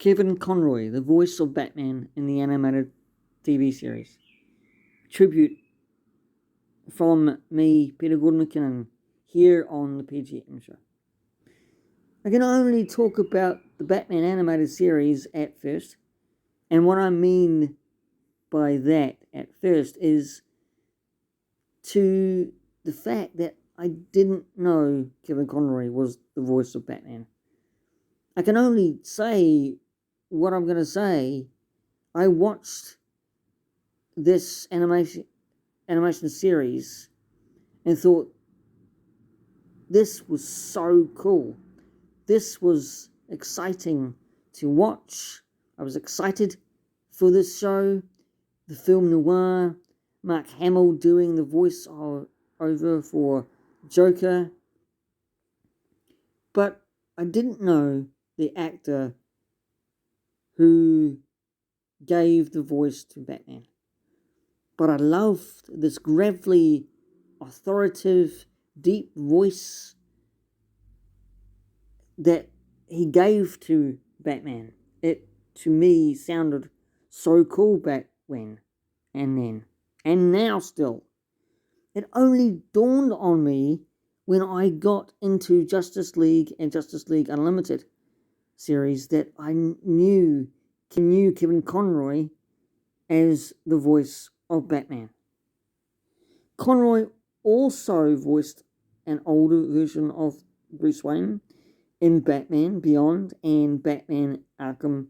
Kevin Conroy, the voice of Batman in the animated TV series. Tribute from me, Peter Gordon McKinnon, here on the PGM show. I can only talk about the Batman animated series at first, and what I mean by that at first is to the fact that I didn't know Kevin Conroy was the voice of Batman. I can only say what I'm going to say. I watched this animation series and thought, this was so cool. This was exciting to watch. I was excited for this show. The film noir, Mark Hamill doing the voice over for Joker. But I didn't know the actor who gave the voice to Batman. But I loved this gravelly, authoritative, deep voice that he gave to Batman. It, to me, sounded so cool back when, and then, and now still. It only dawned on me when I got into Justice League and Justice League Unlimited series that I knew Kevin Conroy as the voice of Batman. Conroy also voiced an older version of Bruce Wayne in Batman Beyond and Batman Arkham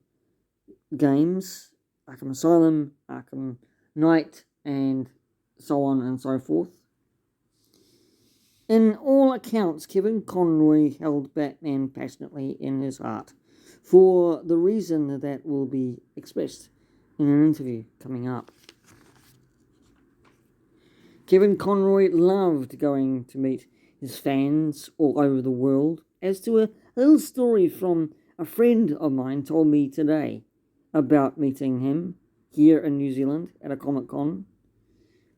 games, Arkham Asylum, Arkham Knight, and so on and so forth. In all accounts, Kevin Conroy held Batman passionately in his heart for the reason that will be expressed in an interview coming up. Kevin Conroy loved going to meet his fans all over the world. As to a little story from a friend of mine told me today about meeting him here in New Zealand at a Comic-Con.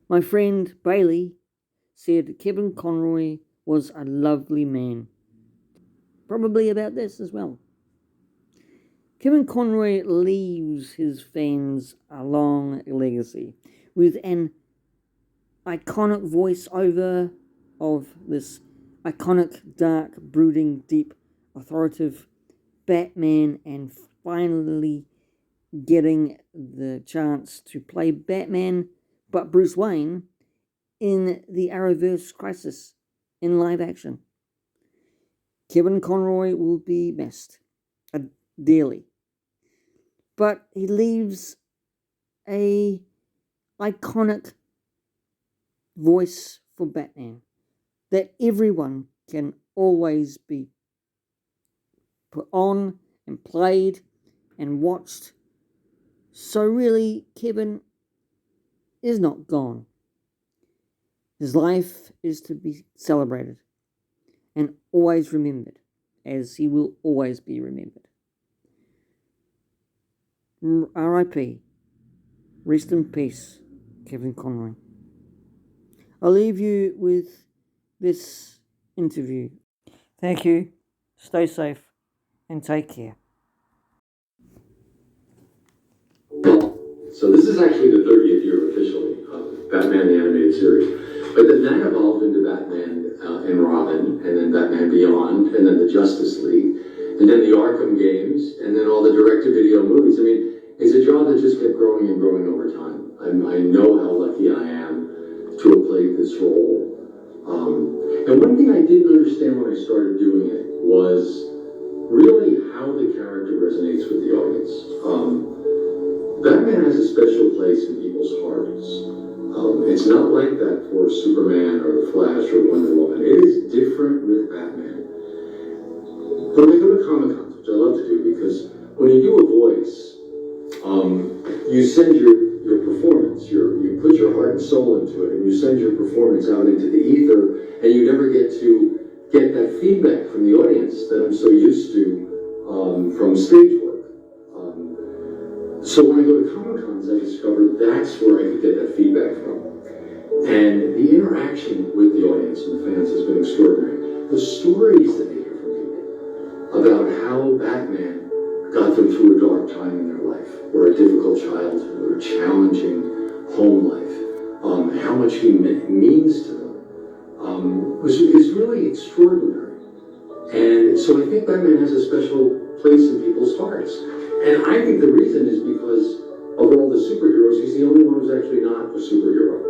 My friend Bailey said Kevin Conroy was a lovely man. Probably about this as well. Kevin Conroy leaves his fans a long legacy with an iconic voiceover of this iconic, dark, brooding, deep, authoritative Batman, and finally getting the chance to play Batman, but Bruce Wayne, in the Arrowverse Crisis in live action. Kevin Conroy will be missed dearly, but he leaves a iconic voice for Batman that everyone can always be put on and played and watched. So really, Kevin is not gone. His life is to be celebrated and always remembered, as he will always be remembered. R.I.P. Rest in peace, Kevin Conroy. I'll leave you with this interview. Thank you. Stay safe and take care. So this is actually the 30th year officially of Batman the Animated Series. But then that evolved into Batman and Robin, and then Batman Beyond, and then the Justice League, and then the Arkham games, and then all the direct-to-video movies. I mean, it's a job that just kept growing and growing over time. I know how lucky I am to have played this role. And one thing I didn't understand when I started doing it was really how the character resonates with the audience. Batman has a special place in people's hearts. It's not like that for Superman or the Flash or Wonder Woman. It is different with Batman. When I go to Comic-Cons, which I love to do, because when you do a voice, you send your performance, you put your heart and soul into it, and you send your performance out into the ether, and you never get to get that feedback from the audience that I'm so used to from stage work. So when I go to Comic-Cons, I discovered that's where I could get that feedback from. And the interaction with the audience and the fans has been extraordinary. The stories that they hear from people about how Batman got them through a dark time in their life, or a difficult childhood, or a challenging home life. How much he means to them is really extraordinary. And so I think Batman has a special place in people's hearts. And I think the reason is because of all the superheroes, he's the only one who's actually not a superhero.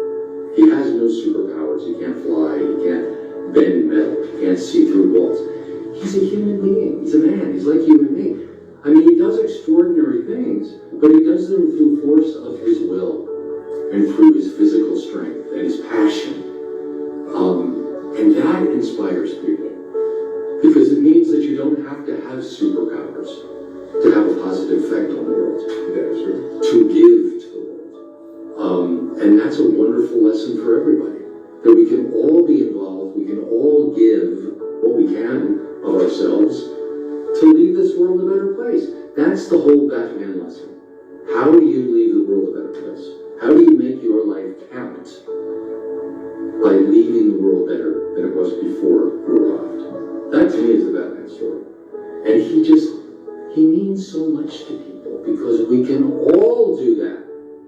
He has no superpowers. He can't fly. He can't bend metal. He can't see through walls. He's a human being. He's a man. He's like you and me. I mean, he does extraordinary things, but he does them through force of his will and through his physical strength and his passion. And that inspires people because it means that you don't have to have superpowers to have a positive effect on the world, to give to the world. And that's a wonderful lesson for everybody, that we can all be involved, we can all give what we can of ourselves to leave this world a better place. That's the whole Batman lesson. How do you leave the world a better place? How do you make your life count by leaving the world better than it was before you arrived? That to me is the Batman story. And he means so much to people because we can all do that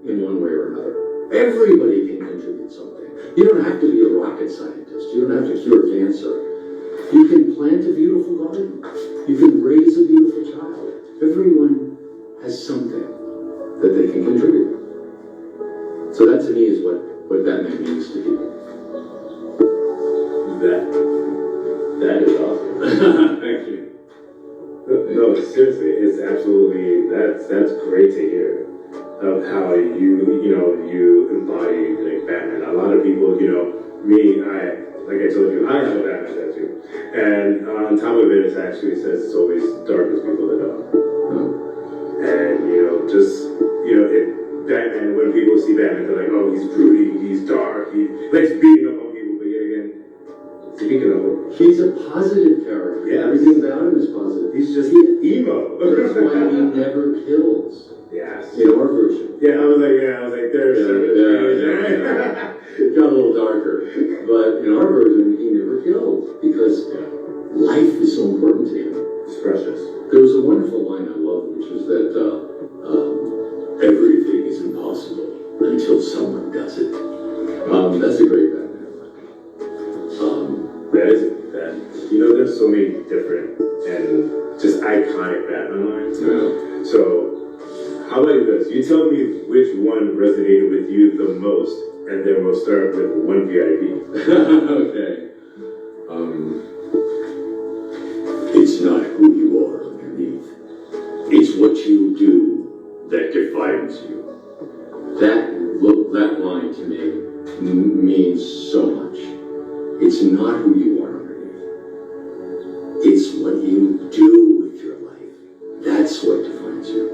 in one way or another. Everybody can contribute something. You don't have to be a rocket scientist. You don't have to cure cancer. You can plant a beautiful garden. You can raise a beautiful child. Everyone has something that they can contribute. So that to me is what Batman means to people. That is awesome. Thank you. No, seriously, it's absolutely, that's great to hear of how you embody like Batman. A lot of people, me, like I told you, I have a Batman tattoo. And on top of it says it's always darkest people that know. And, Batman, when people see Batman, they're like, oh, he's broody, he's dark, he likes beating up on people, but yet again, speaking of him, he's a positive character. Yeah. Everything about him is positive. he's just emo. That's why he never kills. Yes. In our version. Yeah, I was like, there's It got a little darker. But in our version, he never killed because life is so important to him. It's precious. There was a wonderful line I love, which is that everything is impossible until someone does it. That's a great Batman line. That is that. There's so many different and just iconic Batman lines. Yeah. So, how about you guys? You tell me which one resonated with you the most, and then we'll start with one VIP. Okay. It's not who you are underneath. It's what you do that defines you. That line to me means so much. It's not who you are underneath. It's what you do with your life. That's what defines you.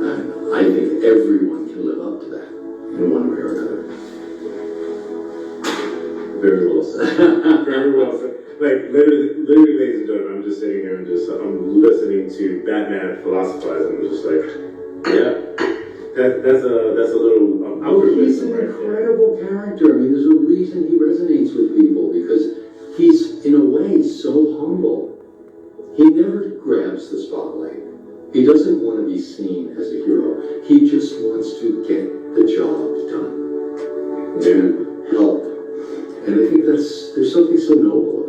And I think everyone can live up to that in one way or another. Very well said. Very well said. Like, literally, ladies and gentlemen, I'm just sitting here and I'm listening to Batman philosophize, and I'm just like, yeah, that's a little He's an incredible character. I mean, there's a reason he resonates with people, because he's, in a way, so humble. He never grabs the spotlight. He doesn't want to be seen as a hero. He just wants to get the job done and help. And I think there's something so noble